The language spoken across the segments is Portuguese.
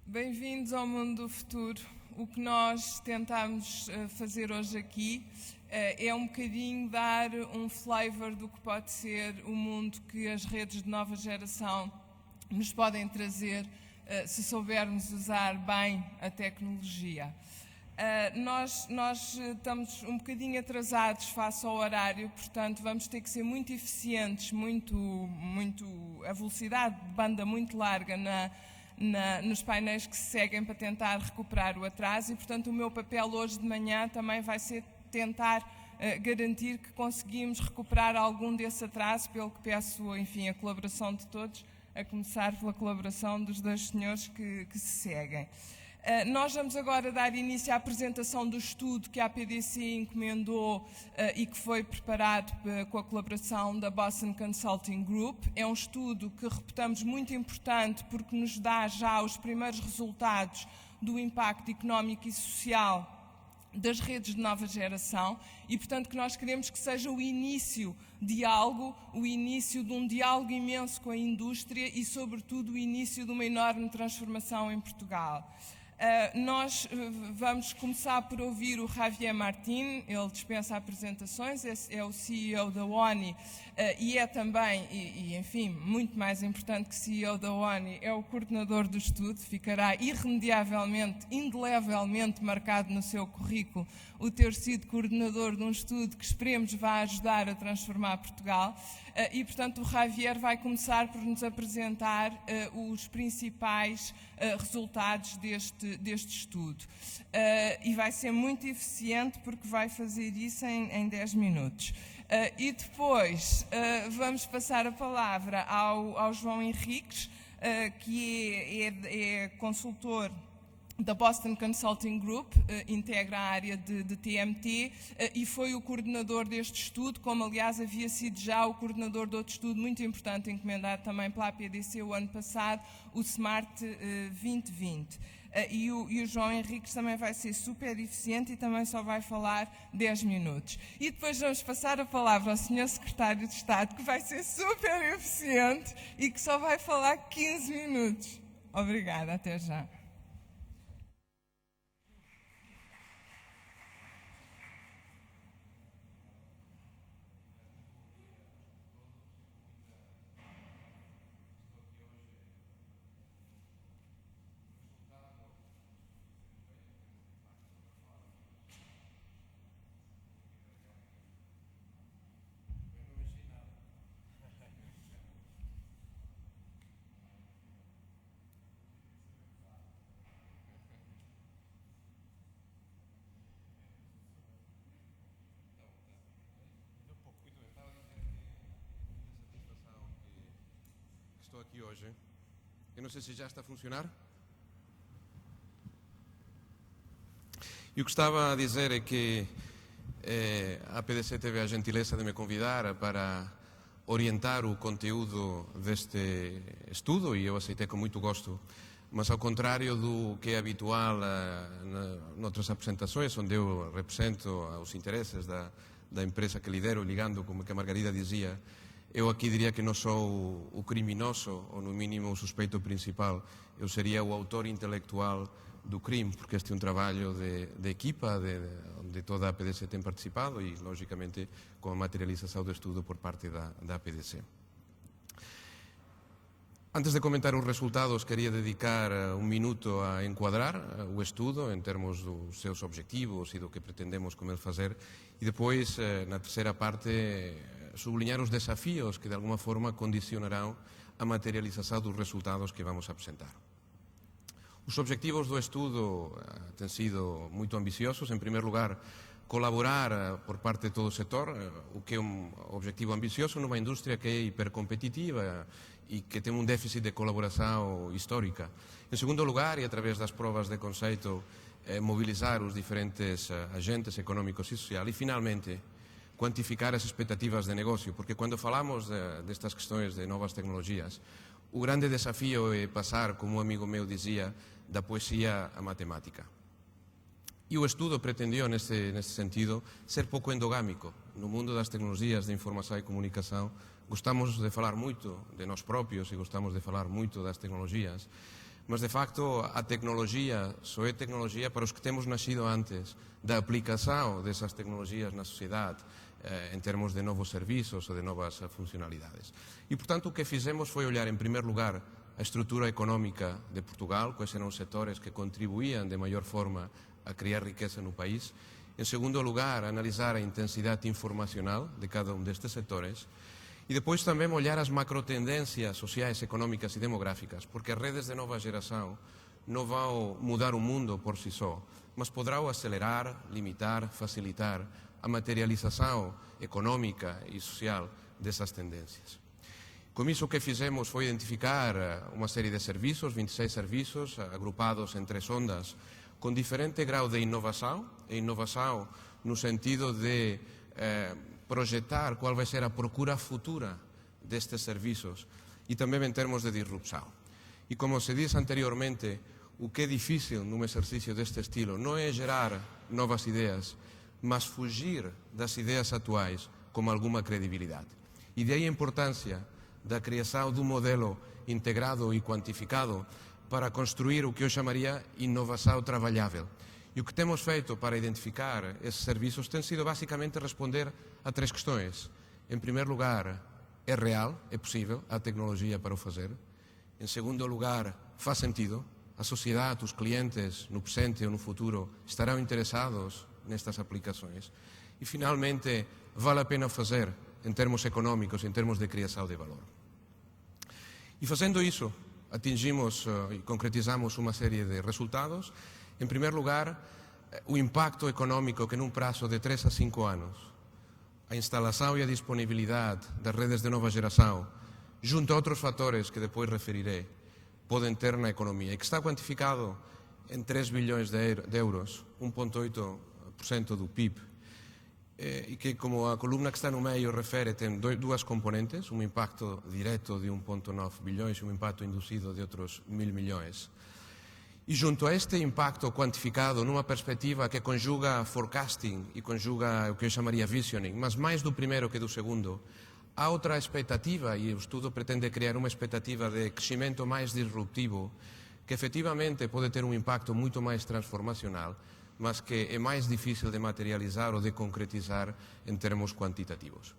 Bem-vindos ao Mundo do Futuro. O que nós tentamos fazer hoje aqui é um bocadinho dar um flavor do que pode ser o mundo que as redes de nova geração nos podem trazer se soubermos usar bem a tecnologia. Nós estamos um bocadinho atrasados face ao horário, portanto vamos ter que ser muito eficientes, a velocidade de banda muito larga nos painéis que se seguem para tentar recuperar o atraso e, portanto, o meu papel hoje de manhã também vai ser tentar garantir que conseguimos recuperar algum desse atraso, pelo que peço, enfim, a colaboração de todos, a começar pela colaboração dos dois senhores que se seguem. Nós vamos agora dar início à apresentação do estudo que a APDC encomendou e que foi preparado com a colaboração da Boston Consulting Group. É um estudo que reputamos muito importante porque nos dá já os primeiros resultados do impacto económico e social das redes de nova geração e, portanto, que nós queremos que seja o início de algo, o início de um diálogo imenso com a indústria e, sobretudo, o início de uma enorme transformação em Portugal. Nós vamos começar por ouvir o Javier Martín, ele dispensa apresentações, é o CEO da ONI e é também, enfim, muito mais importante que CEO da ONI, é o coordenador do estudo, ficará irremediavelmente, indelevelmente marcado no seu currículo o ter sido coordenador de um estudo que esperemos vai ajudar a transformar Portugal e, portanto, o Javier vai começar por nos apresentar os principais resultados deste estudo. E vai ser muito eficiente porque vai fazer isso em 10 minutos. E depois vamos passar a palavra ao João Henriques, que é consultor da Boston Consulting Group, integra a área de TMT e foi o coordenador deste estudo, como aliás havia sido já o coordenador de outro estudo muito importante, encomendado também pela APDC o ano passado, o Smart 2020. E o João Henriques também vai ser super eficiente e também só vai falar 10 minutos. E depois vamos passar a palavra ao Sr. Secretário de Estado, que vai ser super eficiente e que só vai falar 15 minutos. Obrigada, até já. Estou aqui hoje. Eu não sei se já está a funcionar. E o que estava a dizer é que a APDC teve a gentileza de me convidar para orientar o conteúdo deste estudo e eu aceitei com muito gosto. Mas ao contrário do que é habitual noutras apresentações, onde eu represento os interesses da empresa que lidero, ligando, como que a Margarida dizia, eu aqui diria que não sou o criminoso, ou no mínimo o suspeito principal, eu seria o autor intelectual do crime, porque este é um trabalho de equipa, onde toda a APDC tem participado e, logicamente, com a materialização do estudo por parte da APDC. Antes de comentar os resultados, queria dedicar um minuto a enquadrar o estudo em termos dos seus objetivos e do que pretendemos com ele fazer e depois, na terceira parte, sublinhar os desafios que de alguma forma condicionarão a materialização dos resultados que vamos apresentar. Os objetivos do estudo têm sido muito ambiciosos. Em primeiro lugar, colaborar por parte de todo o setor, o que é um objetivo ambicioso numa indústria que é hipercompetitiva e que tem um déficit de colaboração histórica. Em segundo lugar, e através das provas de conceito, mobilizar os diferentes agentes económicos e sociais. E, finalmente, quantificar as expectativas de negócio, porque quando falamos destas questões de novas tecnologias, o grande desafio é passar, como um amigo meu dizia, da poesia à matemática. E o estudo pretendeu, nesse sentido, ser pouco endogâmico. No mundo das tecnologias de informação e comunicação, gostamos de falar muito de nós próprios e gostamos de falar muito das tecnologias, mas de facto a tecnologia só é tecnologia para os que temos nascido antes da aplicação dessas tecnologias na sociedade, em termos de novos serviços ou de novas funcionalidades. E, portanto, o que fizemos foi olhar, em primeiro lugar, a estrutura económica de Portugal, quais eram os setores que contribuíam de maior forma a criar riqueza no país. Em segundo lugar, analisar a intensidade informacional de cada um destes setores. E depois também olhar as macrotendências sociais, económicas e demográficas, porque as redes de nova geração não vão mudar o mundo por si só, mas poderão acelerar, limitar, facilitar a materialização económica e social dessas tendências. Com isso, o que fizemos foi identificar uma série de serviços, 26 serviços, agrupados em 3 ondas, com diferente grau de inovação, e inovação no sentido de projetar qual vai ser a procura futura destes serviços e também em termos de disrupção. E como se disse anteriormente, o que é difícil num exercício deste estilo não é gerar novas ideias, mas fugir das ideias atuais com alguma credibilidade. E daí a importância da criação de um modelo integrado e quantificado para construir o que eu chamaria inovação trabalhável. E o que temos feito para identificar esses serviços tem sido basicamente responder a 3 questões. Em primeiro lugar, é real, é possível, há tecnologia para o fazer. Em segundo lugar, faz sentido, a sociedade, os clientes, no presente ou no futuro, estarão interessados nestas aplicações. E, finalmente, vale a pena fazer em termos económicos, em termos de criação de valor. E fazendo isso, atingimos e concretizamos uma série de resultados. Em primeiro lugar, o impacto económico que num prazo de 3 a 5 anos a instalação e a disponibilidade das redes de nova geração, junto a outros fatores que depois referirei, podem ter na economia e que está quantificado em 3 bilhões de euros, 1,8% do PIB, e que, como a coluna que está no meio refere, tem 2 componentes, um impacto direto de 1,9 bilhões e um impacto induzido de outros 1.000 milhões. E junto a este impacto quantificado numa perspectiva que conjuga forecasting e conjuga o que eu chamaria visioning, mas mais do primeiro que do segundo, há outra expectativa, e o estudo pretende criar uma expectativa de crescimento mais disruptivo, que efetivamente pode ter um impacto muito mais transformacional, mas que é mais difícil de materializar ou de concretizar em termos quantitativos.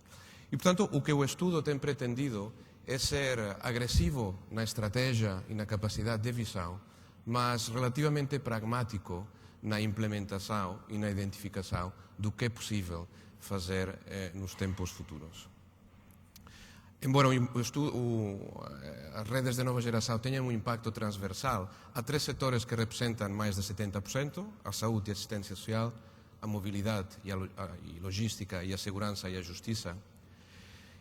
E, portanto, o que o estudo tem pretendido é ser agressivo na estratégia e na capacidade de visão, mas relativamente pragmático na implementação e na identificação do que é possível fazer nos tempos futuros. Embora as redes de nova geração tenham um impacto transversal, há 3 setores que representam mais de 70%, a saúde e a assistência social, a mobilidade e logística e a segurança e a justiça.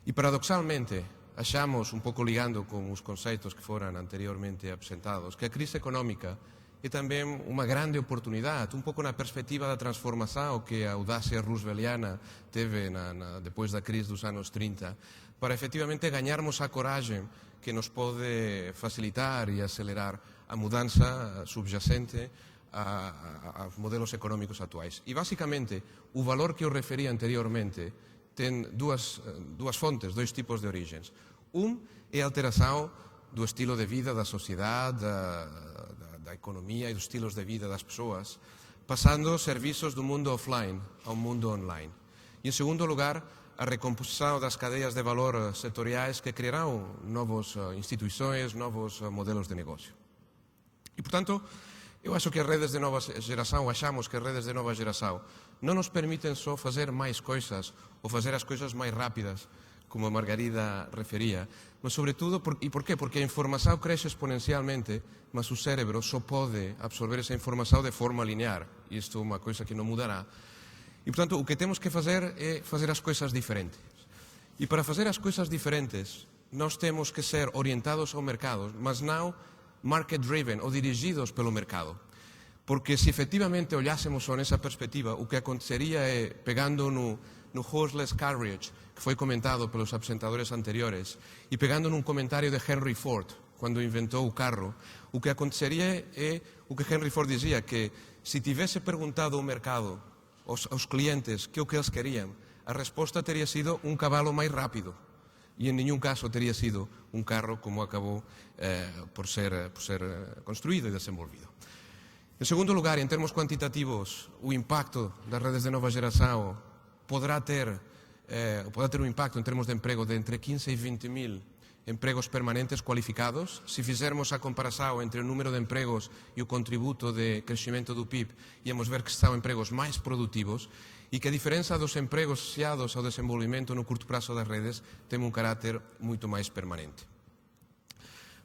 E, paradoxalmente, achamos, um pouco ligando com os conceitos que foram anteriormente apresentados, que a crise económica é também uma grande oportunidade, um pouco na perspectiva da transformação que a audácia rooseveltiana teve depois da crise dos anos 30, para efetivamente ganharmos a coragem que nos pode facilitar e acelerar a mudança subjacente aos modelos económicos atuais. E, basicamente, o valor que eu referi anteriormente tem duas fontes, 2 tipos de origens. É a alteração do estilo de vida da sociedade, da economia e dos estilos de vida das pessoas, passando serviços do mundo offline ao mundo online. E, em segundo lugar, a recomposição das cadeias de valor setoriais que criarão novas instituições, novos modelos de negócio. E, portanto, eu acho que as redes de nova geração, achamos que as redes de nova geração não nos permitem só fazer mais coisas ou fazer as coisas mais rápidas, como a Margarida referia, mas sobretudo, e por quê? Porque a informação cresce exponencialmente, mas o cérebro só pode absorver essa informação de forma linear, e isto é uma coisa que não mudará. E, portanto, o que temos que fazer é fazer as coisas diferentes. E para fazer as coisas diferentes, nós temos que ser orientados ao mercado, mas não market-driven ou dirigidos pelo mercado. Porque se efetivamente olhássemos só nessa perspectiva, o que aconteceria é, pegando no horseless carriage, que foi comentado pelos apresentadores anteriores, e pegando num comentário de Henry Ford, quando inventou o carro, o que aconteceria é o que Henry Ford dizia, que se tivesse perguntado ao mercado, aos clientes, que é o que eles queriam, a resposta teria sido um cavalo mais rápido. e em nenhum caso teria sido um carro como acabou por ser construído e desenvolvido. Em segundo lugar, em termos quantitativos, o impacto das redes de nova geração poderá ter um impacto em termos de emprego de entre 15 e 20 mil empregos permanentes qualificados. Se fizermos a comparação entre o número de empregos e o contributo de crescimento do PIB, íamos ver que são empregos mais produtivos e que a diferença dos empregos associados ao desenvolvimento no curto prazo das redes tem um caráter muito mais permanente.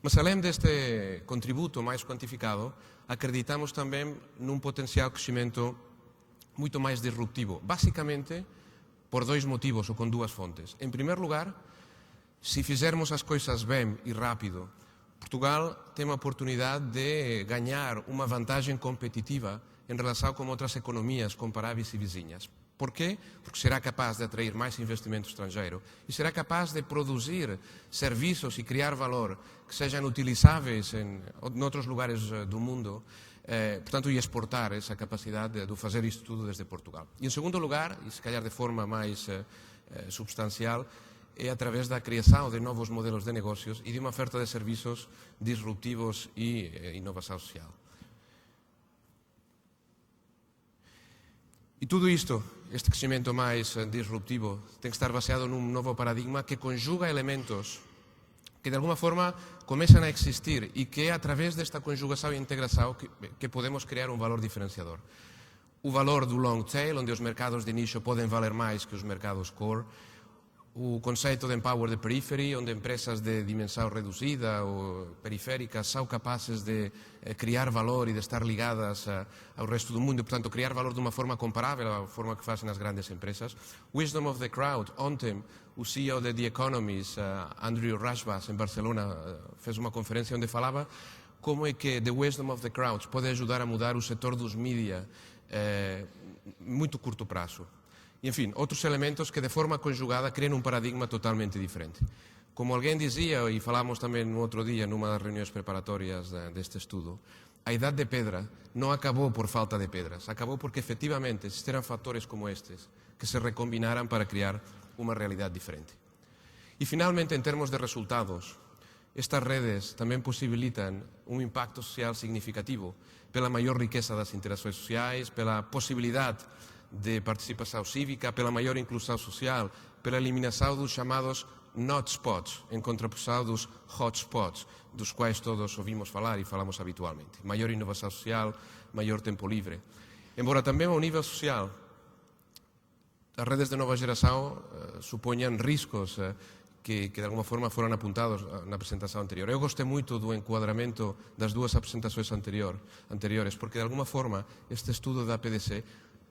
Mas além deste contributo mais quantificado, acreditamos também num potencial crescimento muito mais disruptivo, basicamente por dois motivos ou com duas fontes. Em primeiro lugar, se fizermos as coisas bem e rápido, Portugal tem a oportunidade de ganhar uma vantagem competitiva em relação com outras economias comparáveis e vizinhas. Por quê? Porque será capaz de atrair mais investimento estrangeiro e será capaz de produzir serviços e criar valor que sejam utilizáveis em outros lugares do mundo, portanto, e exportar essa capacidade de fazer isto tudo desde Portugal. E, em segundo lugar, e se calhar de forma mais substancial, é através da criação de novos modelos de negócios e de uma oferta de serviços disruptivos e inovação social. E tudo isto, este crescimento mais disruptivo, tem que estar baseado num novo paradigma que conjuga elementos que de alguma forma começam a existir e que é através desta conjugação e integração que podemos criar um valor diferenciador. O valor do long tail, onde os mercados de nicho podem valer mais que os mercados core. O conceito de Empower the Periphery, onde empresas de dimensão reduzida ou periféricas são capazes de criar valor e de estar ligadas ao resto do mundo e, portanto, criar valor de uma forma comparável à forma que fazem as grandes empresas. Wisdom of the Crowd. Ontem, o CEO de The Economist, Andrew Rashbas, em Barcelona, fez uma conferência onde falava como é que The Wisdom of the Crowds pode ajudar a mudar o setor dos mídia muito curto prazo. E, enfim, outros elementos que de forma conjugada criam um paradigma totalmente diferente. Como alguém dizia, e falámos também no outro dia, numa das reuniões preparatórias deste estudo, a idade de pedra não acabou por falta de pedras, acabou porque efetivamente existiram fatores como estes que se recombinaram para criar uma realidade diferente. E, finalmente, em termos de resultados, estas redes também possibilitam um impacto social significativo pela maior riqueza das interações sociais, pela possibilidade de participação cívica, pela maior inclusão social, pela eliminação dos chamados not spots, em contraposição dos hotspots, dos quais todos ouvimos falar e falamos habitualmente. Maior inovação social, maior tempo livre. Embora também ao nível social, as redes de nova geração suponham riscos que de alguma forma foram apuntados na apresentação anterior. Eu gostei muito do enquadramento das duas apresentações anteriores, porque de alguma forma este estudo da PDC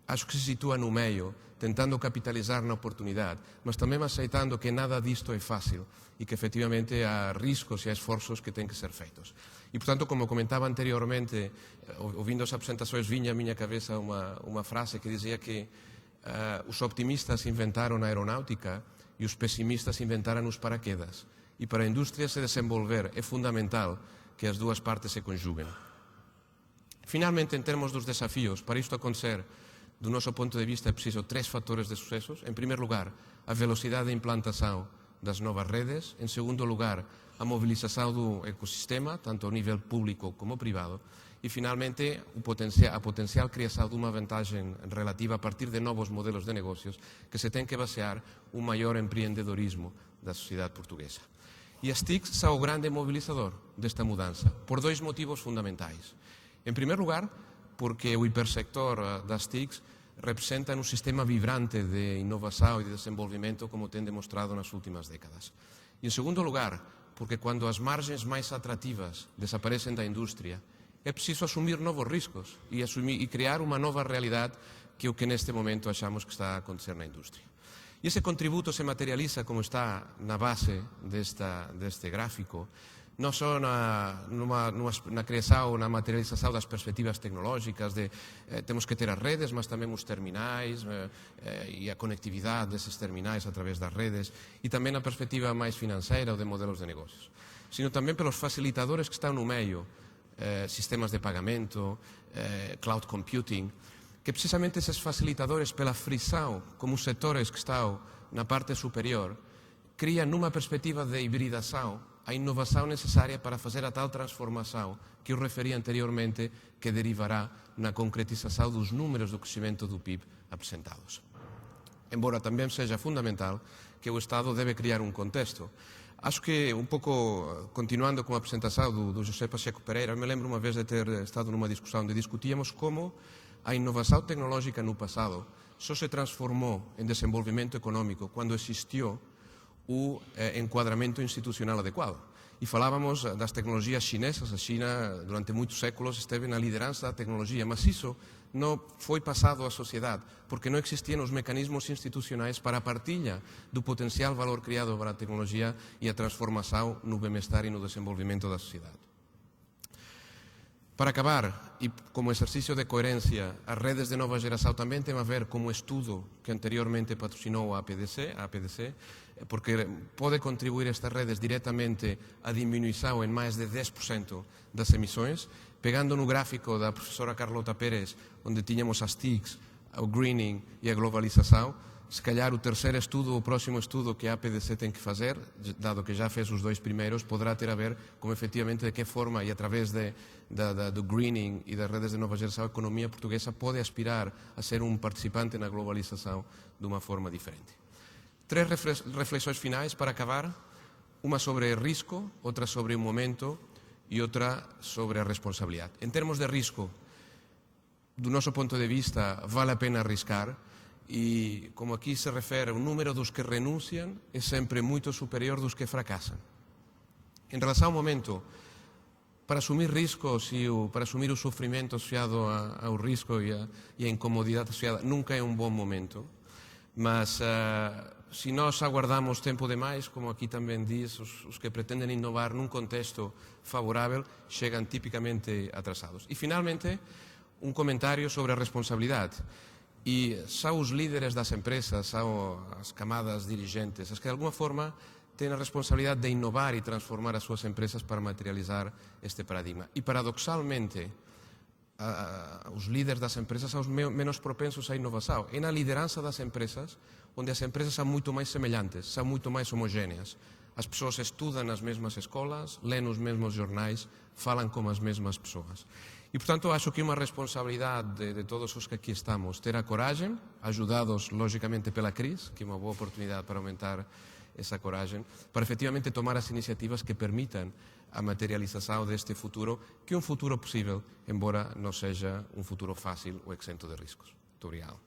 acho que se situa no meio, tentando capitalizar na oportunidade, mas também aceitando que nada disto é fácil e que efetivamente há riscos e há esforços que têm que ser feitos. E, portanto, como comentava anteriormente, ouvindo as apresentações, vinha à minha cabeça uma frase que dizia que os optimistas inventaram a aeronáutica e os pessimistas inventaram os paraquedas. E para a indústria se desenvolver é fundamental que as duas partes se conjuguem. Finalmente, em termos dos desafios, para isto acontecer, do nosso ponto de vista, é preciso três fatores de sucessos. Em primeiro lugar, a velocidade de implantação das novas redes. Em segundo lugar, a mobilização do ecossistema, tanto ao nível público como privado. E, finalmente, a potencial criação de uma vantagem relativa a partir de novos modelos de negócios que se tem que basear um maior empreendedorismo da sociedade portuguesa. E as TICs são o grande mobilizador desta mudança, por dois motivos fundamentais. Em primeiro lugar, porque o hipersector das TICs representa um sistema vibrante de inovação e de desenvolvimento, como tem demonstrado nas últimas décadas. E, em segundo lugar, porque quando as margens mais atrativas desaparecem da indústria, é preciso assumir novos riscos e criar uma nova realidade, que é o que neste momento achamos que está a acontecer na indústria. E esse contributo se materializa, como está na base deste gráfico, não só na criação, na materialização das perspectivas tecnológicas, temos que ter as redes, mas também os terminais e a conectividade desses terminais através das redes, e também na perspectiva mais financeira ou de modelos de negócios, sino também pelos facilitadores que estão no meio, sistemas de pagamento, cloud computing, que precisamente esses facilitadores, pela frição, como os setores que estão na parte superior, cria numa perspectiva de hibridação a inovação necessária para fazer a tal transformação que eu referi anteriormente, que derivará na concretização dos números do crescimento do PIB apresentados. Embora também seja fundamental que o Estado deve criar um contexto. Acho que, um pouco continuando com a apresentação do José Pacheco Pereira, eu me lembro uma vez de ter estado numa discussão onde discutíamos como a inovação tecnológica no passado só se transformou em desenvolvimento econômico quando existiu o enquadramento institucional adequado. E falávamos das tecnologias chinesas. A China, durante muitos séculos, esteve na liderança da tecnologia, mas isso não foi passado à sociedade, porque não existiam os mecanismos institucionais para a partilha do potencial valor criado para a tecnologia e a transformação no bem-estar e no desenvolvimento da sociedade. Para acabar, e como exercício de coerência, as redes de nova geração também têm a ver com o estudo que anteriormente patrocinou a APDC, porque pode contribuir estas redes diretamente à diminuição em mais de 10% das emissões. Pegando no gráfico da professora Carlota Pérez, onde tínhamos as TICs, o greening e a globalização, se calhar o terceiro estudo, o próximo estudo que a APDC tem que fazer, dado que já fez os dois primeiros, poderá ter a ver com efetivamente de que forma e através do greening e das redes de nova geração a economia portuguesa pode aspirar a ser um participante na globalização de uma forma diferente. 3 reflexões finais para acabar, uma sobre risco, outra sobre o momento e outra sobre a responsabilidade. Em termos de risco, do nosso ponto de vista, vale a pena arriscar e, como aqui se refere, o número dos que renunciam é sempre muito superior dos que fracassam. Em relação ao momento, para assumir riscos e para assumir o sofrimento associado ao risco e a incomodidade associada, nunca é um bom momento, mas se nós aguardamos tempo demais, como aqui também diz, os que pretendem inovar num contexto favorável chegam tipicamente atrasados. E, finalmente, um comentário sobre a responsabilidade. E são os líderes das empresas, são as camadas dirigentes, as que de alguma forma têm a responsabilidade de inovar e transformar as suas empresas para materializar este paradigma. E, paradoxalmente, os líderes das empresas são os menos propensos à inovação. É na liderança das empresas onde as empresas são muito mais semelhantes, são muito mais homogéneas. As pessoas estudam nas mesmas escolas, leem os mesmos jornais, falam como as mesmas pessoas. E, portanto, acho que é uma responsabilidade de todos os que aqui estamos ter a coragem, ajudados, logicamente, pela crise, que é uma boa oportunidade para aumentar essa coragem, para efetivamente tomar as iniciativas que permitam a materialização deste futuro, que é um futuro possível, embora não seja um futuro fácil ou exento de riscos. Muito obrigado.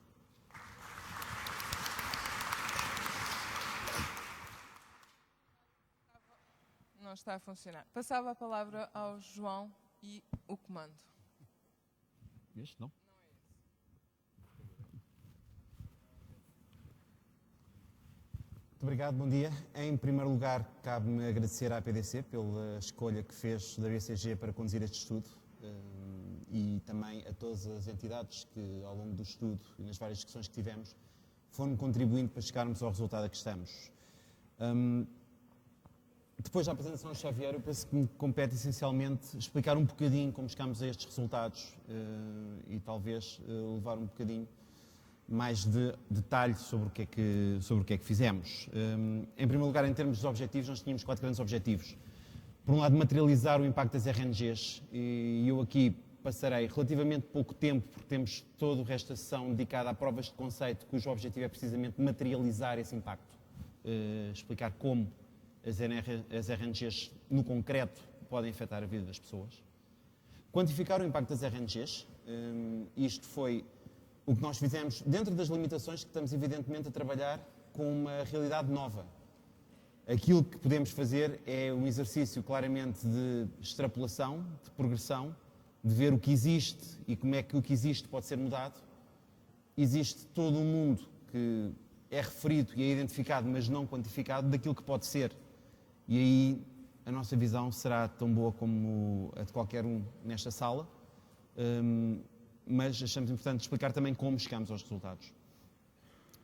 Não está a funcionar. Passava a palavra ao João e o comando. Este não? Muito obrigado, bom dia. Em primeiro lugar, cabe-me agradecer à APDC pela escolha que fez da BCG para conduzir este estudo e também a todas as entidades que, ao longo do estudo e nas várias discussões que tivemos, foram contribuindo para chegarmos ao resultado a que estamos. Depois da apresentação do Xavier, eu penso que me compete essencialmente explicar um bocadinho como chegámos a estes resultados e talvez levar um bocadinho mais de detalhe sobre o que é que fizemos. Em primeiro lugar, em termos dos objetivos, nós tínhamos 4 grandes objetivos. Por um lado, materializar o impacto das RNGs, e eu aqui passarei relativamente pouco tempo, porque temos todo o resto da sessão dedicada a provas de conceito, cujo objetivo é precisamente materializar esse impacto, explicar como as RNGs, no concreto, podem afetar a vida das pessoas. Quantificar o impacto das RNGs, isto foi o que nós fizemos dentro das limitações que estamos evidentemente a trabalhar com uma realidade nova. Aquilo que podemos fazer é um exercício claramente de extrapolação, de progressão, de ver o que existe e como é que o que existe pode ser mudado. Existe todo um mundo que é referido e é identificado, mas não quantificado, daquilo que pode ser. E aí a nossa visão será tão boa como a de qualquer um nesta sala, mas achamos importante explicar também como chegamos aos resultados.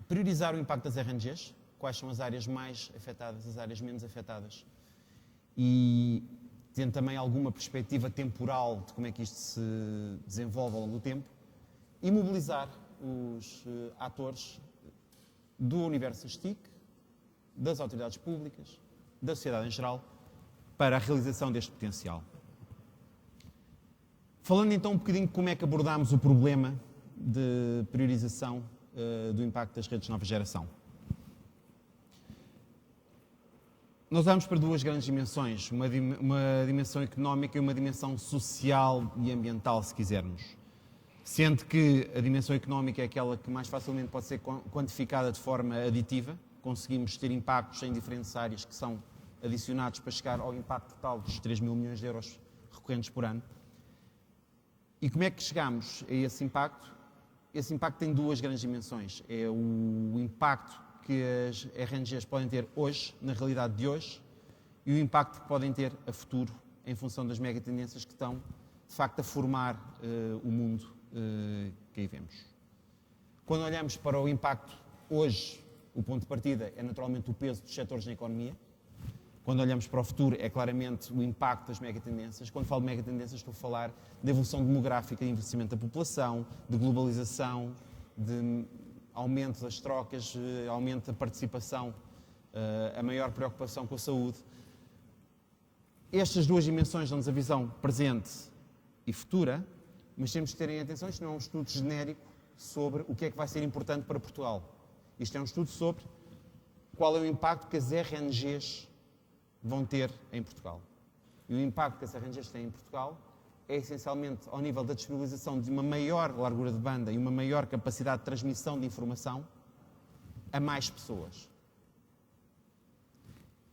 Priorizar o impacto das RNGs, quais são as áreas mais afetadas, as áreas menos afetadas, e tendo também alguma perspectiva temporal de como é que isto se desenvolve ao longo do tempo, e mobilizar os atores do universo STIC, das autoridades públicas, da sociedade em geral, para a realização deste potencial. Falando então um bocadinho de como é que abordámos o problema de priorização do impacto das redes de nova geração. Nós olhamos para duas grandes dimensões, uma dimensão económica e uma dimensão social e ambiental, se quisermos. Sendo que a dimensão económica é aquela que mais facilmente pode ser quantificada de forma aditiva, conseguimos ter impactos em diferentes áreas que são adicionados para chegar ao impacto total dos 3 mil milhões de euros recorrentes por ano. E como é que chegamos a esse impacto? Esse impacto tem duas grandes dimensões. É o impacto que as RNGs podem ter hoje, na realidade de hoje, e o impacto que podem ter a futuro, em função das megatendências que estão, de facto, a formar o mundo que aí vemos. Quando olhamos para o impacto hoje, o ponto de partida é naturalmente o peso dos setores na economia. Quando olhamos para o futuro, é claramente o impacto das megatendências. Quando falo de megatendências, estou a falar de evolução demográfica, de envelhecimento da população, de globalização, de aumento das trocas, aumento da participação, a maior preocupação com a saúde. Estas duas dimensões dão-nos a visão presente e futura, mas temos que ter em atenção, isto não é um estudo genérico sobre o que é que vai ser importante para Portugal. Isto é um estudo sobre qual é o impacto que as RNGs vão ter em Portugal. E o impacto que as RNGs têm em Portugal é essencialmente ao nível da disponibilização de uma maior largura de banda e uma maior capacidade de transmissão de informação a mais pessoas.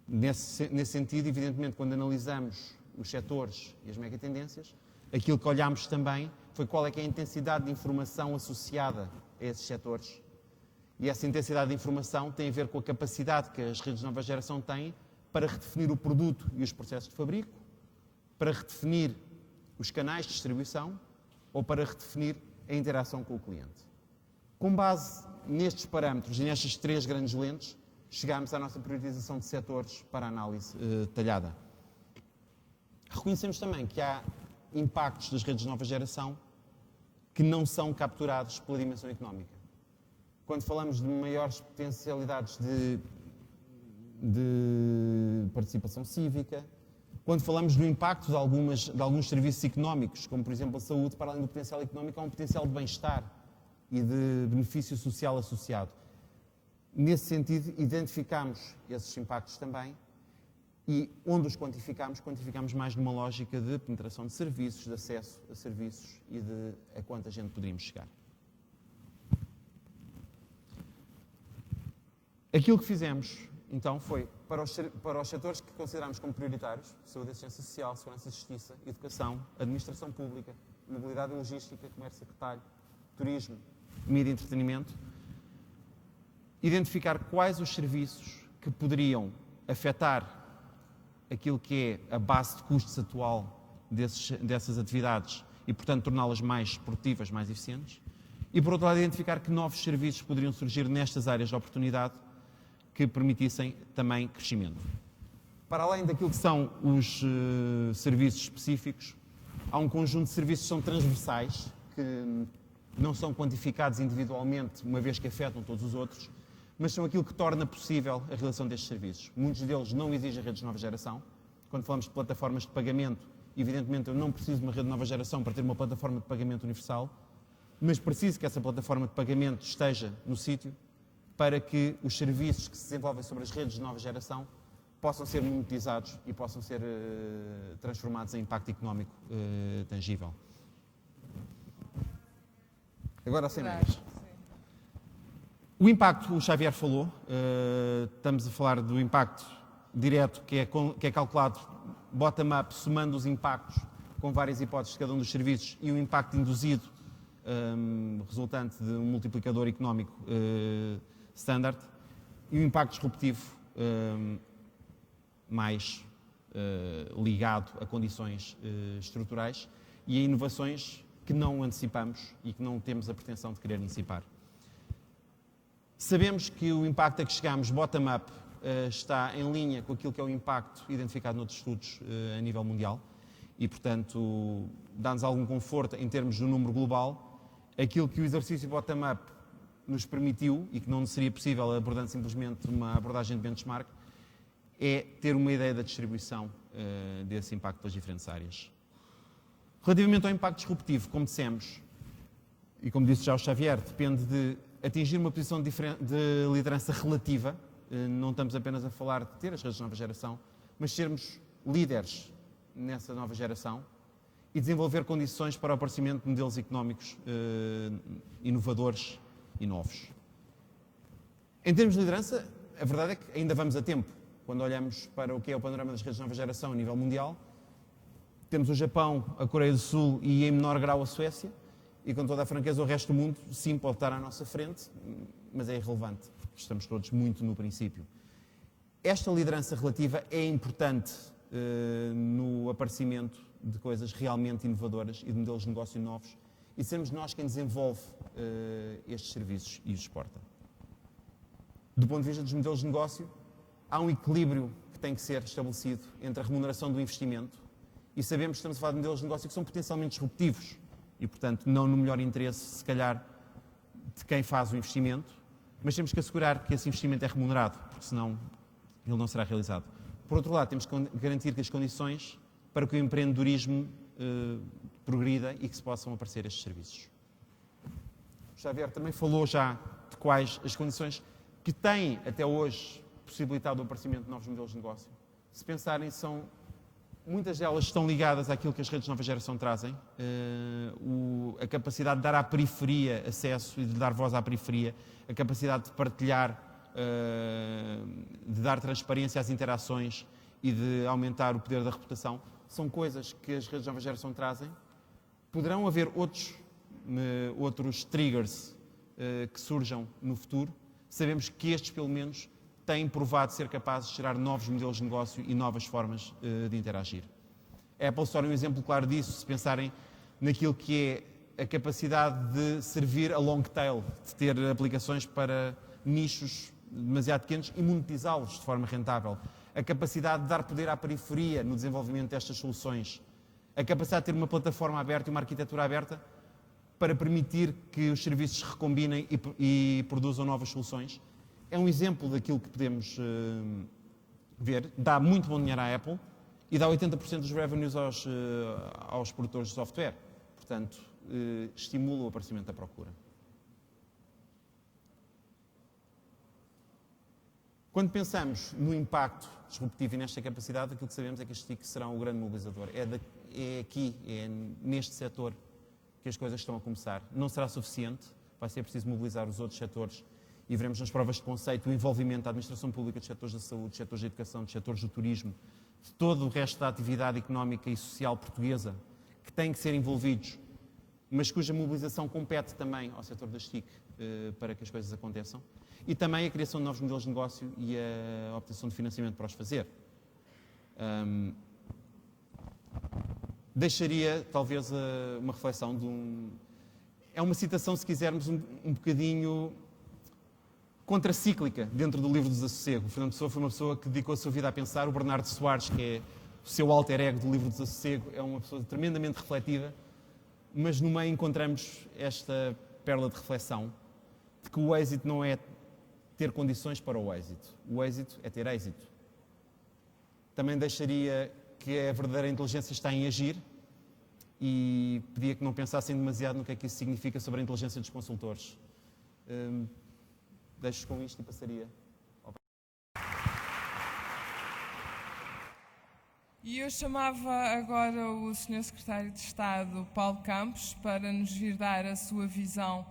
Nesse sentido, evidentemente, quando analisamos os setores e as megatendências, aquilo que olhámos também foi qual é que é a intensidade de informação associada a esses setores. E essa intensidade de informação tem a ver com a capacidade que as redes de nova geração têm para redefinir o produto e os processos de fabrico, para redefinir os canais de distribuição ou para redefinir a interação com o cliente. Com base nestes parâmetros e nestas três grandes lentes, chegámos à nossa priorização de setores para análise detalhada. Reconhecemos também que há impactos das redes de nova geração que não são capturados pela dimensão económica. Quando falamos de maiores potencialidades de participação cívica, quando falamos do impacto de alguns serviços económicos, como por exemplo a saúde, para além do potencial económico, há um potencial de bem-estar e de benefício social associado. Nesse sentido, identificamos esses impactos também e onde os quantificamos mais numa lógica de penetração de serviços, de acesso a serviços e de a quanta gente poderíamos chegar. Aquilo que fizemos, então, foi para os setores que consideramos como prioritários: saúde e assistência social, segurança e justiça, educação, administração pública, mobilidade e logística, comércio e retalho, turismo, mídia e entretenimento, identificar quais os serviços que poderiam afetar aquilo que é a base de custos atual dessas atividades e, portanto, torná-las mais produtivas, mais eficientes, e, por outro lado, identificar que novos serviços poderiam surgir nestas áreas de oportunidade que permitissem também crescimento. Para além daquilo que são os serviços específicos, há um conjunto de serviços que são transversais, que não são quantificados individualmente, uma vez que afetam todos os outros, mas são aquilo que torna possível a realização destes serviços. Muitos deles não exigem redes de nova geração. Quando falamos de plataformas de pagamento, evidentemente eu não preciso de uma rede de nova geração para ter uma plataforma de pagamento universal, mas preciso que essa plataforma de pagamento esteja no sítio para que os serviços que se desenvolvem sobre as redes de nova geração possam ser monetizados e possam ser transformados em impacto económico tangível. Agora a 100 megas. O impacto, o Xavier falou, estamos a falar do impacto direto que é calculado bottom-up, somando os impactos com várias hipóteses de cada um dos serviços e o impacto induzido resultante de um multiplicador económico standard e o impacto disruptivo mais ligado a condições estruturais e a inovações que não antecipamos e que não temos a pretensão de querer antecipar. Sabemos que o impacto a que chegamos bottom-up está em linha com aquilo que é o impacto identificado noutros estudos a nível mundial e, portanto, dá-nos algum conforto em termos do número global. Aquilo que o exercício bottom-up nos permitiu, e que não seria possível abordando simplesmente uma abordagem de benchmark, é ter uma ideia da distribuição desse impacto pelas diferentes áreas. Relativamente ao impacto disruptivo, como dissemos, e como disse já o Xavier, depende de atingir uma posição de liderança relativa. Não estamos apenas a falar de ter as redes de nova geração, mas sermos líderes nessa nova geração e desenvolver condições para o aparecimento de modelos económicos inovadores e novos. Em termos de liderança, a verdade é que ainda vamos a tempo. Quando olhamos para o que é o panorama das redes de nova geração a nível mundial, temos o Japão, a Coreia do Sul e, em menor grau, a Suécia. E, com toda a franqueza, o resto do mundo, sim, pode estar à nossa frente, mas é irrelevante, porque estamos todos muito no princípio. Esta liderança relativa é importante no aparecimento de coisas realmente inovadoras e de modelos de negócio novos, e sermos nós quem desenvolve estes serviços e os exporta. Do ponto de vista dos modelos de negócio, há um equilíbrio que tem que ser estabelecido entre a remuneração do investimento, e sabemos que estamos a falar de modelos de negócio que são potencialmente disruptivos e, portanto, não no melhor interesse, se calhar, de quem faz o investimento, mas temos que assegurar que esse investimento é remunerado, porque senão ele não será realizado. Por outro lado, temos que garantir que as condições para que o empreendedorismo progrida e que se possam aparecer estes serviços. O Xavier também falou já de quais as condições que têm, até hoje, possibilitado o aparecimento de novos modelos de negócio. Se pensarem, muitas delas estão ligadas àquilo que as redes de nova geração trazem, a capacidade de dar à periferia acesso e de dar voz à periferia, a capacidade de partilhar, de dar transparência às interações e de aumentar o poder da reputação, são coisas que as redes de nova geração trazem. Poderão haver outros triggers que surjam no futuro. Sabemos que estes, pelo menos, têm provado ser capazes de gerar novos modelos de negócio e novas formas de interagir. A Apple Store é um exemplo claro disso, se pensarem naquilo que é a capacidade de servir a long tail, de ter aplicações para nichos demasiado pequenos e monetizá-los de forma rentável. A capacidade de dar poder à periferia no desenvolvimento destas soluções. A capacidade de ter uma plataforma aberta e uma arquitetura aberta para permitir que os serviços se recombinem e produzam novas soluções. É um exemplo daquilo que podemos ver. Dá muito bom dinheiro à Apple e dá 80% dos revenues aos produtores de software. Portanto, estimula o aparecimento da procura. Quando pensamos no impacto disruptivo e nesta capacidade, aquilo que sabemos é que as TIC serão o grande mobilizador. É aqui, é neste setor que as coisas estão a começar. Não será suficiente, vai ser preciso mobilizar os outros setores e veremos nas provas de conceito o envolvimento da administração pública, dos setores da saúde, dos setores da educação, dos setores do turismo, de todo o resto da atividade económica e social portuguesa, que têm que ser envolvidos, mas cuja mobilização compete também ao setor das TIC para que as coisas aconteçam, e também a criação de novos modelos de negócio e a obtenção de financiamento para os fazer. Deixaria, talvez, uma reflexão É uma citação, se quisermos, um bocadinho contracíclica dentro do livro do Desassossego. O Fernando Pessoa foi uma pessoa que dedicou a sua vida a pensar. O Bernardo Soares, que é o seu alter ego do livro do Desassossego, é uma pessoa tremendamente refletiva, mas no meio encontramos esta pérola de reflexão de que o êxito não é ter condições para o êxito é ter êxito. Também deixaria que a verdadeira inteligência está em agir e pedia que não pensassem demasiado no que é que isso significa sobre a inteligência dos consultores. Deixo com isto e passaria. E eu chamava agora o Sr. Secretário de Estado, Paulo Campos, para nos vir dar a sua visão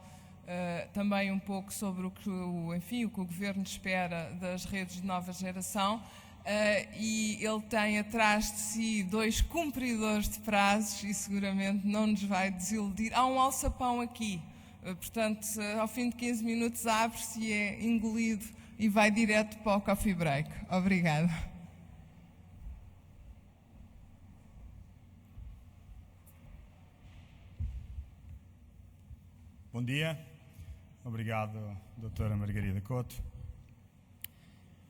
também um pouco sobre o que o Governo espera das redes de nova geração. E ele tem atrás de si 2 cumpridores de prazos e seguramente não nos vai desiludir. Há um alçapão aqui, portanto, ao fim de 15 minutos abre-se e é engolido e vai direto para o coffee break. Obrigada. Bom dia. Obrigado, doutora Margarida Couto.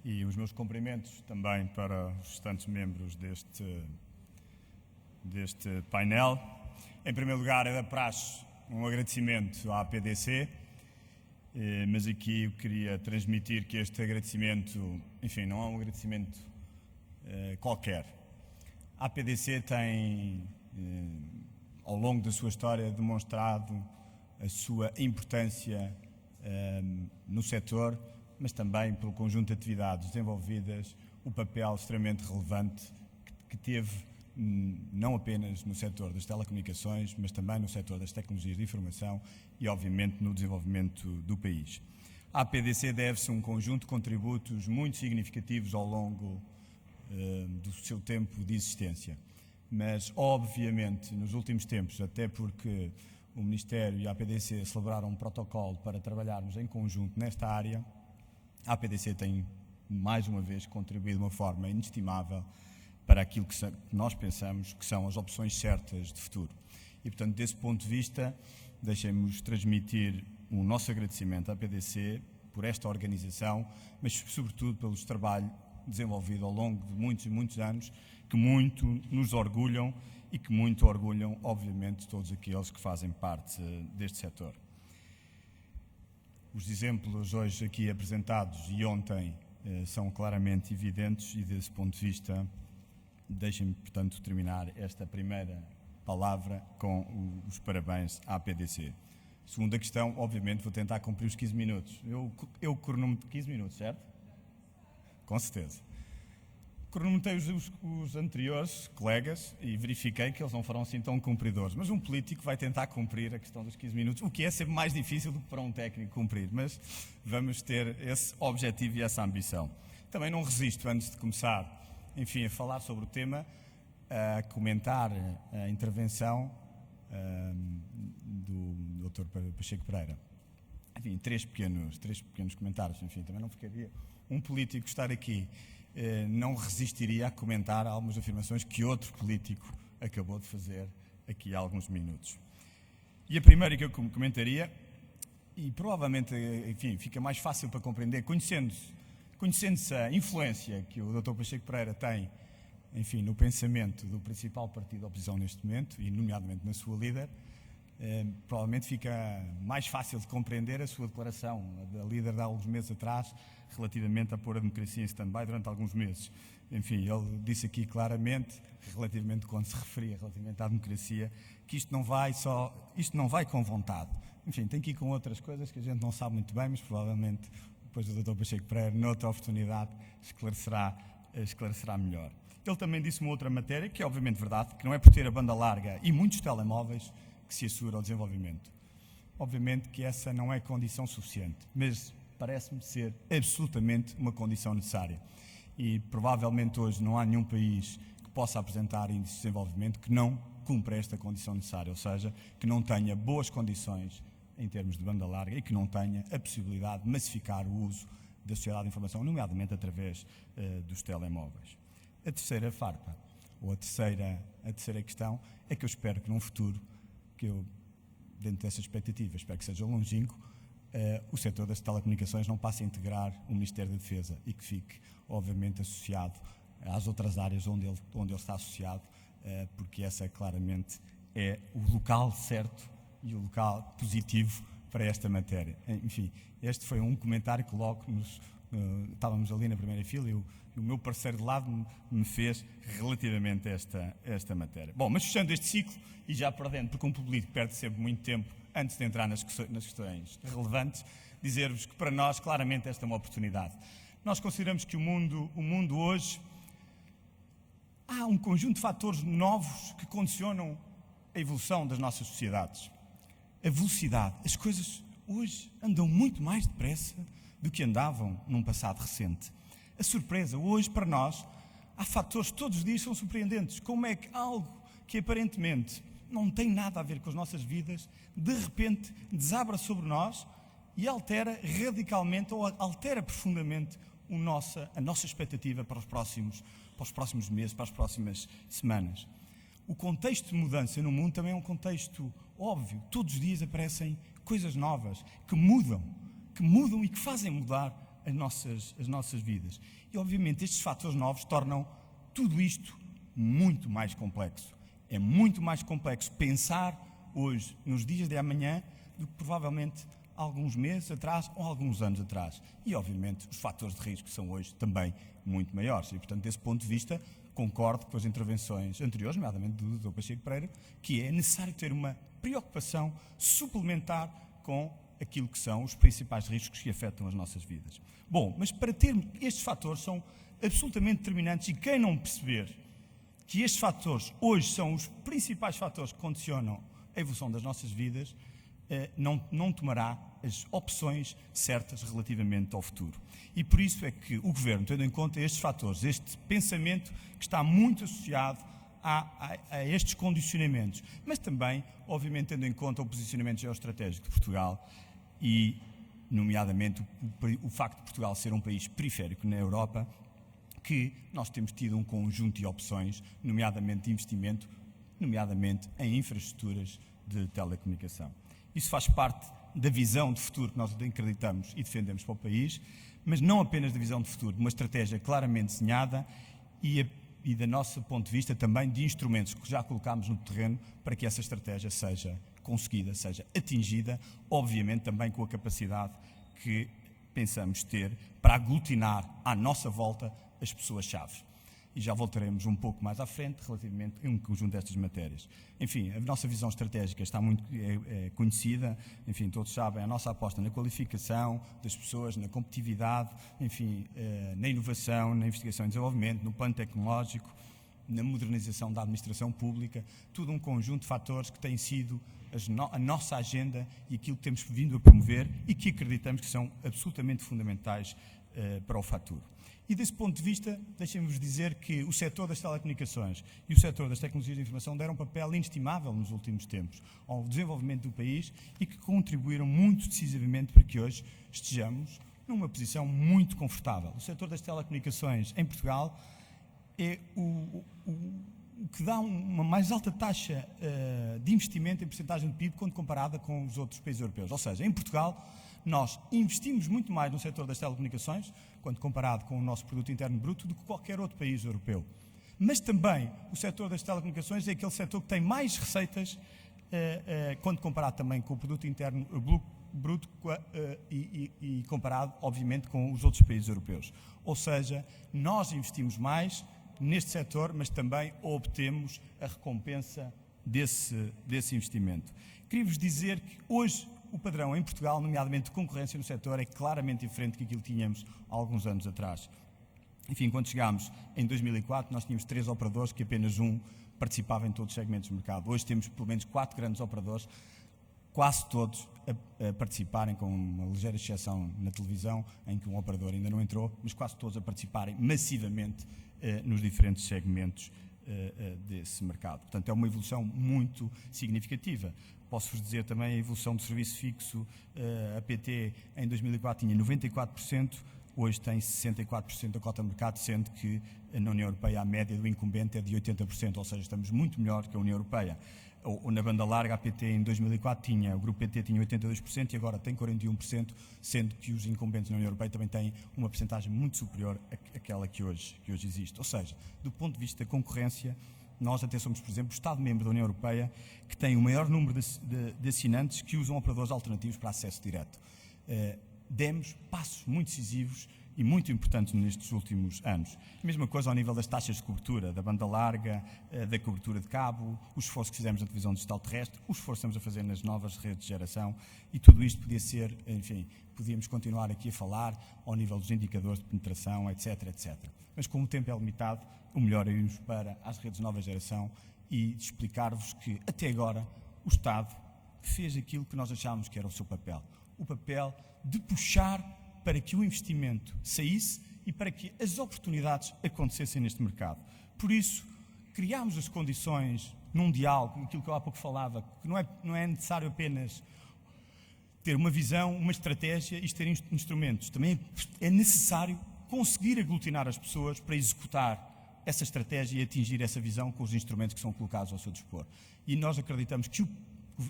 E os meus cumprimentos também para os restantes membros deste painel. Em primeiro lugar, é da praxe um agradecimento à APDC mas aqui eu queria transmitir que este agradecimento, enfim, não é um agradecimento qualquer. A APDC tem, ao longo da sua história, demonstrado a sua importância no setor, mas também pelo conjunto de atividades desenvolvidas, o papel extremamente relevante que teve não apenas no setor das telecomunicações, mas também no setor das tecnologias de informação e, obviamente, no desenvolvimento do país. A APDC deve-se um conjunto de contributos muito significativos ao longo do seu tempo de existência. Mas, obviamente, nos últimos tempos, até porque o Ministério e a APDC celebraram um protocolo para trabalharmos em conjunto nesta área, a APDC tem, mais uma vez, contribuído de uma forma inestimável para aquilo que nós pensamos que são as opções certas de futuro. E, portanto, desse ponto de vista, deixem-nos transmitir o nosso agradecimento à APDC por esta organização, mas, sobretudo, pelo trabalho desenvolvido ao longo de muitos e muitos anos, que muito nos orgulham e que muito orgulham, obviamente, todos aqueles que fazem parte deste setor. Os exemplos hoje aqui apresentados e ontem são claramente evidentes e, desse ponto de vista, deixem-me, portanto, terminar esta primeira palavra com os parabéns à APDC. Segunda questão, obviamente, vou tentar cumprir os 15 minutos. Eu cronometro 15 minutos, certo? Com certeza. Cronometrei os anteriores colegas e verifiquei que eles não foram assim tão cumpridores. Mas um político vai tentar cumprir a questão dos 15 minutos, o que é sempre mais difícil do que para um técnico cumprir. Mas vamos ter esse objetivo e essa ambição. Também não resisto, antes de começar, enfim, a falar sobre o tema, a comentar a intervenção do Dr. Pacheco Pereira. Enfim, três pequenos comentários. Enfim, também não ficaria um político estar aqui, não resistiria a comentar algumas afirmações que outro político acabou de fazer aqui há alguns minutos. E a primeira que eu comentaria, e provavelmente, enfim, fica mais fácil para compreender, conhecendo-se a influência que o Dr. Pacheco Pereira tem, enfim, no pensamento do principal partido da oposição neste momento, e nomeadamente na sua líder, provavelmente fica mais fácil de compreender a sua declaração da líder de há alguns meses atrás, relativamente a pôr a democracia em stand-by durante alguns meses. Enfim, ele disse aqui claramente, relativamente quando se referia relativamente à democracia, que isto não vai com vontade. Enfim, tem que ir com outras coisas que a gente não sabe muito bem, mas provavelmente depois do Dr. Pacheco Pereira, noutra oportunidade, esclarecerá melhor. Ele também disse uma outra matéria, que é obviamente verdade, que não é por ter a banda larga e muitos telemóveis que se assegura o desenvolvimento. Obviamente que essa não é condição suficiente, mas parece-me ser absolutamente uma condição necessária. E provavelmente hoje não há nenhum país que possa apresentar índices de desenvolvimento que não cumpra esta condição necessária, ou seja, que não tenha boas condições em termos de banda larga e que não tenha a possibilidade de massificar o uso da sociedade de informação, nomeadamente através dos telemóveis. A terceira farpa, ou a terceira questão, é que eu espero que num futuro, que eu, dentro dessa expectativa, espero que seja longínquo, o setor das telecomunicações não passe a integrar o Ministério da Defesa e que fique, obviamente, associado às outras áreas onde ele está associado, porque essa claramente é o local certo e o local positivo para esta matéria. Enfim, este foi um comentário que logo estávamos ali na primeira fila e o meu parceiro de lado me fez relativamente a esta matéria. Bom, mas fechando este ciclo e já perdendo, porque um político perde sempre muito tempo antes de entrar nas questões relevantes, dizer-vos que para nós claramente esta é uma oportunidade. Nós consideramos que o mundo hoje, há um conjunto de fatores novos que condicionam a evolução das nossas sociedades. A velocidade, as coisas hoje andam muito mais depressa do que andavam num passado recente. A surpresa, hoje para nós, há fatores que todos os dias são surpreendentes. Como é que algo que aparentemente não tem nada a ver com as nossas vidas, de repente desabra sobre nós e altera radicalmente ou altera profundamente a nossa expectativa para os próximos meses, para as próximas semanas. O contexto de mudança no mundo também é um contexto óbvio. Todos os dias aparecem coisas novas que mudam e que fazem mudar as nossas vidas. E, obviamente, estes fatores novos tornam tudo isto muito mais complexo. É muito mais complexo pensar hoje, nos dias de amanhã, do que provavelmente alguns meses atrás ou alguns anos atrás. E, obviamente, os fatores de risco são hoje também muito maiores. E, portanto, desse ponto de vista, concordo com as intervenções anteriores, nomeadamente do Dr. Pacheco Pereira, que é necessário ter uma preocupação suplementar com aquilo que são os principais riscos que afetam as nossas vidas. Bom, mas para termos estes fatores são absolutamente determinantes, e quem não perceber que estes fatores hoje são os principais fatores que condicionam a evolução das nossas vidas, não tomará as opções certas relativamente ao futuro. E por isso é que o Governo, tendo em conta estes fatores, este pensamento que está muito associado a estes condicionamentos, mas também, obviamente, tendo em conta o posicionamento geoestratégico de Portugal e, nomeadamente, o facto de Portugal ser um país periférico na Europa, que nós temos tido um conjunto de opções, nomeadamente de investimento, nomeadamente em infraestruturas de telecomunicação. Isso faz parte da visão de futuro que nós acreditamos e defendemos para o país, mas não apenas da visão de futuro, uma estratégia claramente desenhada e da nosso ponto de vista também de instrumentos que já colocámos no terreno para que essa estratégia seja conseguida, seja atingida, obviamente também com a capacidade que pensamos ter para aglutinar à nossa volta as pessoas-chave. E já voltaremos um pouco mais à frente relativamente a um conjunto destas matérias. Enfim, a nossa visão estratégica está muito conhecida, enfim, todos sabem, a nossa aposta na qualificação das pessoas, na competitividade, enfim, na inovação, na investigação e desenvolvimento, no plano tecnológico, na modernização da administração pública, tudo um conjunto de fatores que têm sido a nossa agenda e aquilo que temos vindo a promover e que acreditamos que são absolutamente fundamentais para o futuro. E desse ponto de vista, deixem-vos dizer que o setor das telecomunicações e o setor das tecnologias de informação deram um papel inestimável nos últimos tempos ao desenvolvimento do país e que contribuíram muito decisivamente para que hoje estejamos numa posição muito confortável. O setor das telecomunicações em Portugal é o que dá uma mais alta taxa de investimento em percentagem de PIB quando comparada com os outros países europeus. Ou seja, em Portugal, nós investimos muito mais no setor das telecomunicações, quando comparado com o nosso produto interno bruto, do que qualquer outro país europeu. Mas também o setor das telecomunicações é aquele setor que tem mais receitas, quando comparado também com o produto interno bruto e comparado, obviamente, com os outros países europeus. Ou seja, nós investimos mais neste setor, mas também obtemos a recompensa desse investimento. Queria-vos dizer que hoje o padrão em Portugal, nomeadamente de concorrência no setor, é claramente diferente do que aquilo que tínhamos há alguns anos atrás. Enfim, quando chegámos em 2004, nós tínhamos 3 operadores que apenas um participava em todos os segmentos do mercado. Hoje temos pelo menos 4 grandes operadores, quase todos a participarem, com uma ligeira exceção na televisão, em que um operador ainda não entrou, mas quase todos a participarem massivamente nos diferentes segmentos desse mercado. Portanto, é uma evolução muito significativa. Posso-vos dizer também a evolução do serviço fixo, a PT em 2004 tinha 94%, hoje tem 64% da cota de mercado, sendo que na União Europeia a média do incumbente é de 80%, ou seja, estamos muito melhor que a União Europeia. Ou na banda larga, a PT em 2004 o grupo PT tinha 82% e agora tem 41%, sendo que os incumbentes na União Europeia também têm uma percentagem muito superior àquela que hoje existe. Ou seja, do ponto de vista da concorrência, nós até somos, por exemplo, o Estado-membro da União Europeia que tem o maior número de assinantes que usam operadores alternativos para acesso direto. Demos passos muito decisivos e muito importantes nestes últimos anos. Mesma coisa ao nível das taxas de cobertura, da banda larga, da cobertura de cabo, o esforço que fizemos na televisão digital terrestre, o esforço que estamos a fazer nas novas redes de geração, e tudo isto podia ser, enfim, podíamos continuar aqui a falar ao nível dos indicadores de penetração, etc, etc. Mas como o tempo é limitado, o melhor é irmos para as redes de nova geração e explicar-vos que, até agora, o Estado fez aquilo que nós achámos que era o seu papel. O papel de puxar para que o investimento saísse e para que as oportunidades acontecessem neste mercado. Por isso, criámos as condições num diálogo, aquilo que eu há pouco falava, que não é necessário apenas ter uma visão, uma estratégia e ter instrumentos. Também é necessário conseguir aglutinar as pessoas para executar essa estratégia e atingir essa visão com os instrumentos que são colocados ao seu dispor. E nós acreditamos que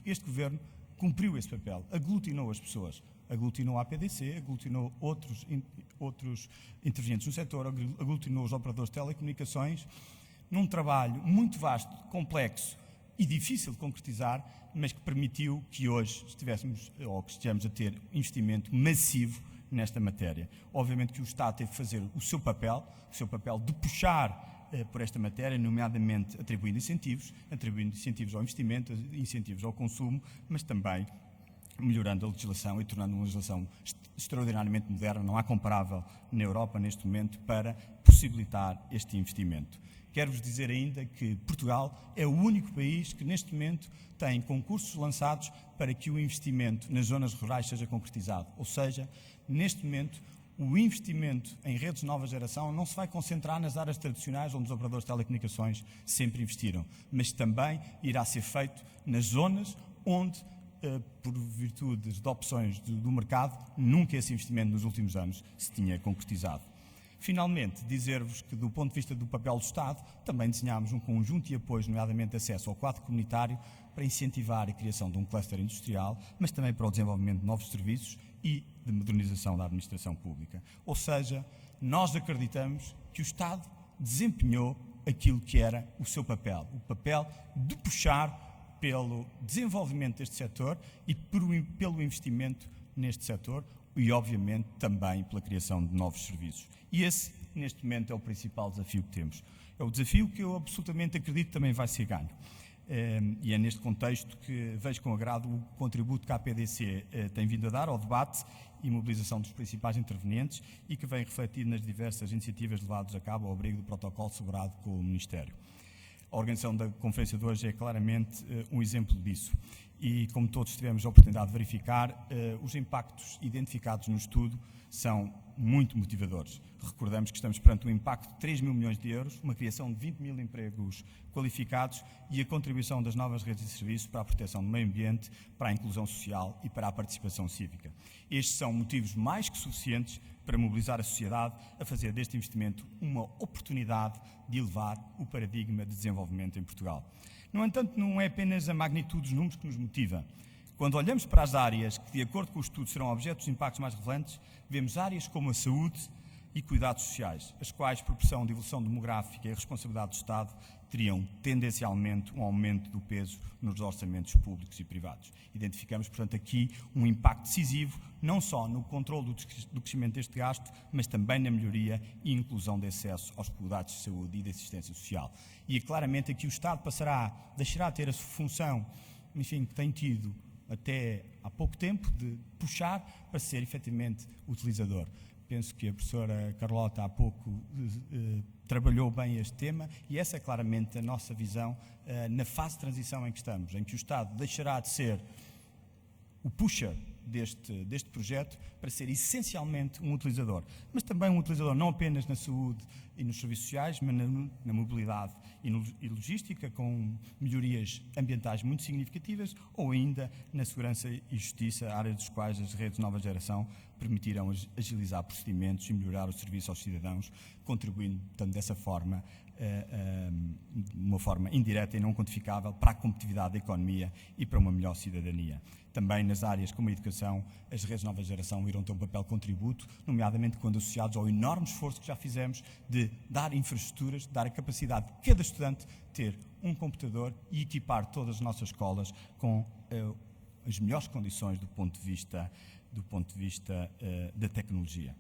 este Governo cumpriu esse papel, aglutinou as pessoas, aglutinou a APDC, aglutinou outros intervenientes no setor, aglutinou os operadores de telecomunicações, num trabalho muito vasto, complexo, e difícil de concretizar, mas que permitiu que hoje estejamos a ter investimento massivo nesta matéria. Obviamente que o Estado teve que fazer o seu papel de puxar por esta matéria, nomeadamente atribuindo incentivos ao investimento, incentivos ao consumo, mas também melhorando a legislação e tornando uma legislação extraordinariamente moderna, não há comparável na Europa neste momento, para possibilitar este investimento. Quero-vos dizer ainda que Portugal é o único país que neste momento tem concursos lançados para que o investimento nas zonas rurais seja concretizado. Ou seja, neste momento, o investimento em redes de nova geração não se vai concentrar nas áreas tradicionais onde os operadores de telecomunicações sempre investiram, mas também irá ser feito nas zonas onde, por virtude de opções do mercado, nunca esse investimento nos últimos anos se tinha concretizado. Finalmente, dizer-vos que, do ponto de vista do papel do Estado, também desenhámos um conjunto de apoios, nomeadamente acesso ao quadro comunitário, para incentivar a criação de um cluster industrial, mas também para o desenvolvimento de novos serviços e de modernização da administração pública. Ou seja, nós acreditamos que o Estado desempenhou aquilo que era o seu papel, o papel de puxar pelo desenvolvimento deste setor e pelo investimento neste setor e, obviamente, também pela criação de novos serviços. E esse, neste momento, é o principal desafio que temos. É o desafio que eu absolutamente acredito também vai ser ganho. E é neste contexto que vejo com agrado o contributo que a APDC tem vindo a dar ao debate e mobilização dos principais intervenientes e que vem refletido nas diversas iniciativas levadas a cabo ao abrigo do protocolo celebrado com o Ministério. A organização da conferência de hoje é claramente um exemplo disso. E, como todos tivemos a oportunidade de verificar, os impactos identificados no estudo são muito motivadores. Recordamos que estamos perante um impacto de 3 mil milhões de euros, uma criação de 20 mil empregos qualificados e a contribuição das novas redes de serviços para a proteção do meio ambiente, para a inclusão social e para a participação cívica. Estes são motivos mais que suficientes para mobilizar a sociedade a fazer deste investimento uma oportunidade de elevar o paradigma de desenvolvimento em Portugal. No entanto, não é apenas a magnitude dos números que nos motiva. Quando olhamos para as áreas que, de acordo com o estudo, serão objetos de impactos mais relevantes, vemos áreas como a saúde e cuidados sociais, as quais, por pressão de evolução demográfica e responsabilidade do Estado, teriam tendencialmente um aumento do peso nos orçamentos públicos e privados. Identificamos, portanto, aqui um impacto decisivo, não só no controle do crescimento deste gasto, mas também na melhoria e inclusão de acesso aos cuidados de saúde e de assistência social. E claramente aqui o Estado deixará de ter a função, enfim, que tem tido até há pouco tempo, de puxar para ser efetivamente utilizador. Penso que a professora Carlota há pouco trabalhou bem este tema e essa é claramente a nossa visão na fase de transição em que estamos, em que o Estado deixará de ser o pusher deste projeto para ser essencialmente um utilizador. Mas também um utilizador não apenas na saúde e nos serviços sociais, mas na mobilidade e logística, com melhorias ambientais muito significativas, ou ainda na segurança e justiça, áreas dos quais as redes de nova geração permitirão agilizar procedimentos e melhorar o serviço aos cidadãos, contribuindo, portanto, dessa forma, de uma forma indireta e não quantificável, para a competitividade da economia e para uma melhor cidadania. Também nas áreas como a educação, as redes de nova geração irão ter um papel contributo, nomeadamente quando associados ao enorme esforço que já fizemos de dar infraestruturas, dar a capacidade de cada estudante ter um computador e equipar todas as nossas escolas com as melhores condições do ponto de vista da tecnologia.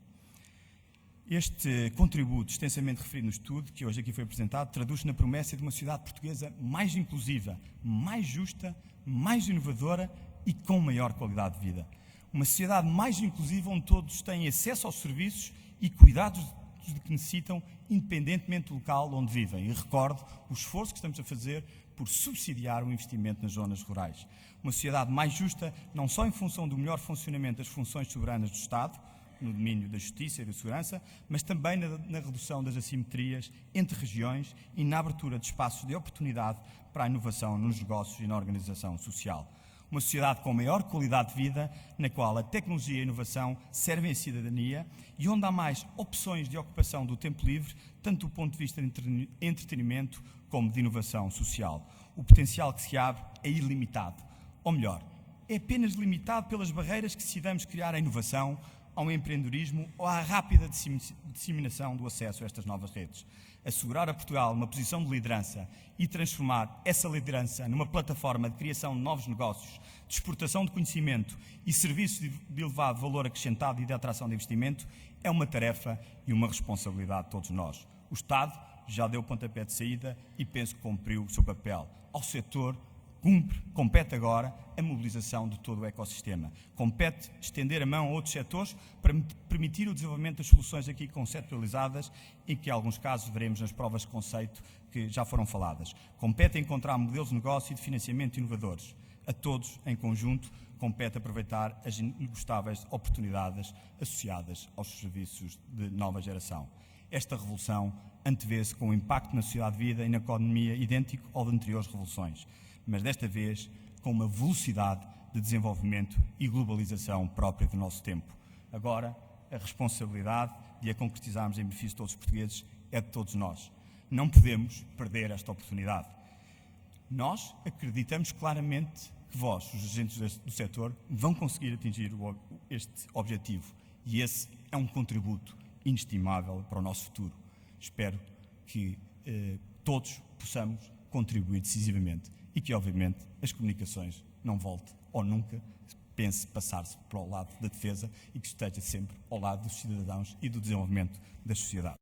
Este contributo, extensamente referido no estudo, que hoje aqui foi apresentado, traduz-se na promessa de uma sociedade portuguesa mais inclusiva, mais justa, mais inovadora e com maior qualidade de vida. Uma sociedade mais inclusiva onde todos têm acesso aos serviços e cuidados de que necessitam, independentemente do local onde vivem. E recordo o esforço que estamos a fazer por subsidiar o investimento nas zonas rurais. Uma sociedade mais justa, não só em função do melhor funcionamento das funções soberanas do Estado, no domínio da justiça e da segurança, mas também na redução das assimetrias entre regiões e na abertura de espaços de oportunidade para a inovação nos negócios e na organização social. Uma sociedade com maior qualidade de vida, na qual a tecnologia e a inovação servem à cidadania e onde há mais opções de ocupação do tempo livre, tanto do ponto de vista de entretenimento como de inovação social. O potencial que se abre é ilimitado. Ou melhor, é apenas limitado pelas barreiras que decidamos criar à inovação, ao empreendedorismo ou à rápida disseminação do acesso a estas novas redes. Assegurar a Portugal uma posição de liderança e transformar essa liderança numa plataforma de criação de novos negócios, de exportação de conhecimento e serviços de elevado valor acrescentado e de atração de investimento é uma tarefa e uma responsabilidade de todos nós. O Estado já deu o pontapé de saída e penso que cumpriu o seu papel. Ao setor compete agora a mobilização de todo o ecossistema. Compete estender a mão a outros setores para permitir o desenvolvimento das soluções aqui conceptualizadas e que, em alguns casos, veremos nas provas de conceito que já foram faladas. Compete encontrar modelos de negócio e de financiamento inovadores. A todos, em conjunto, compete aproveitar as inegostáveis oportunidades associadas aos serviços de nova geração. Esta revolução antevê-se com um impacto na sociedade de vida e na economia idêntico ao de anteriores revoluções, mas desta vez com uma velocidade de desenvolvimento e globalização própria do nosso tempo. Agora, a responsabilidade de a concretizarmos em benefício de todos os portugueses é de todos nós. Não podemos perder esta oportunidade. Nós acreditamos claramente que vós, os agentes do setor, vão conseguir atingir este objetivo e esse é um contributo inestimável para o nosso futuro. Espero que todos possamos contribuir decisivamente e que, obviamente, as comunicações não voltem ou nunca pense passar-se para o lado da defesa e que esteja sempre ao lado dos cidadãos e do desenvolvimento da sociedade.